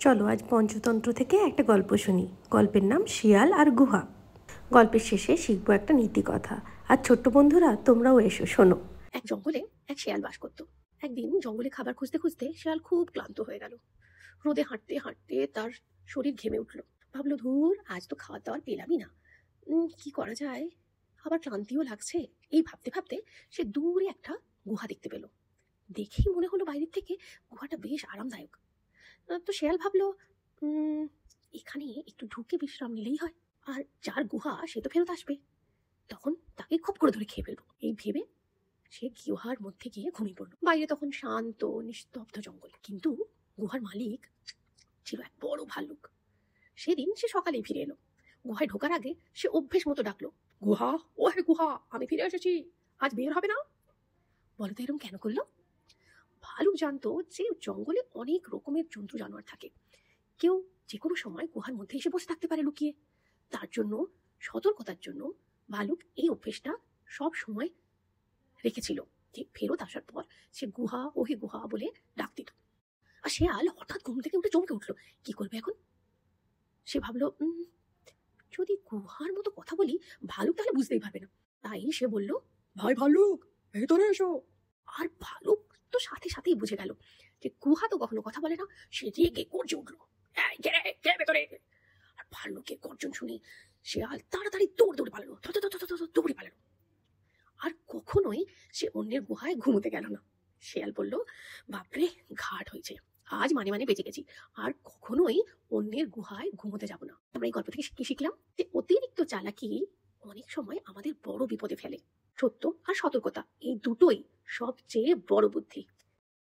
চলো আজ পঞ্চতন্ত্র থেকে একটা গল্প শুনি। গল্পের নাম শিয়াল আর গুহা। গল্পের শেষে শিখবো একটা নীতি কথা। আর ছোট্ট বন্ধুরা, তোমরাও এসো, শোনো। এক জঙ্গলে এক শেয়াল বাস করত। একদিন জঙ্গলে খাবার খুঁজতে খুঁজতে শেয়াল খুব ক্লান্ত হয়ে গেল। রোদে হাঁটতে হাঁটতে তার শরীর ঘেমে উঠল। ভাবলো, ধুর, আজ তো খাওয়ার দাওয়ার পেলামই না, কি করা যায়। আবার ক্লান্তিও লাগছে। এই ভাবতে ভাবতে সে দূরে একটা গুহা দেখতে পেল। দেখেই মনে হলো বাইরের থেকে গুহাটা বেশ আরামদায়ক। তো শেয়াল ভাবলো, এখানে একটু ঢুকে বিশ্রাম নিলেই হয়। আর যার গুহা সে তো ফেরত আসবে, তখন তাকে খুব করে ধরে খেয়ে ফেলবো। এই ভেবে সে গুহার মধ্যে গিয়ে ঘুমিয়ে পড়লো। বাইরে তখন শান্ত নিস্তব্ধ জঙ্গল, কিন্তু গুহার মালিক ছিল এক বড় ভাল্লুক। সেদিন সে সকালেই ফিরে এলো। গুহায় ঢোকার আগে সে অভ্যেস মতো ডাকলো, গুহা, ও হে গুহা, আমি ফিরে এসেছি, আজ বের হবে না? বলো তো এরকম কেন করলো? ভালুক জানতো যে জঙ্গলে অনেক রকমের জন্তু জানোয়ার থাকে, কেউ যে কোনো সময় গুহার মধ্যে এসে বসে থাকতে পারে লুকিয়ে। তার জন্য, সতর্কতার জন্য, ভালুক এই অভ্যেসটা সব সময় রেখেছিল যে ফেরত আসার পর সে গুহা, ওহে গুহা বলে ডাক দিত। আর শেয়াল হঠাৎ ঘুম থেকে উঠে চমকে উঠলো। কি করবে এখন? সে ভাবলো, যদি গুহার মতো কথা বলি ভালুক তাহলে বুঝতেই পারবে না। তাই সে বলল, ভাই ভালুক, ভেতরে এসো। আর ভালুক তো সাথে সাথেই বুঝে গেল যে গুহা তো কখনো কথা বলে না। সে রেগে গর্জে উঠলো, এই কে রে, কে ভেতরে? আর ভাল্লুকের গর্জন শুনে শেয়াল তাড়াতাড়ি দৌড়ে পালালো, দৌড়ে পালালো। আর কখনোই সে অন্যের গুহায় ঘুমোতে গেল না। শেয়াল বলল, বাপরে, ঘাট হয়েছে, আজ মানে বেঁচে গেছি, আর কখনোই অন্যের গুহায় ঘুমোতে যাব না। আমরা এই গল্প থেকে কি শিখলাম? যে অতিরিক্ত চালাকি অনেক সময় আমাদের বড় বিপদে ফেলে। সত্য আর সতর্কতা, এই দুটোই সবচেয়ে বড় বুদ্ধি।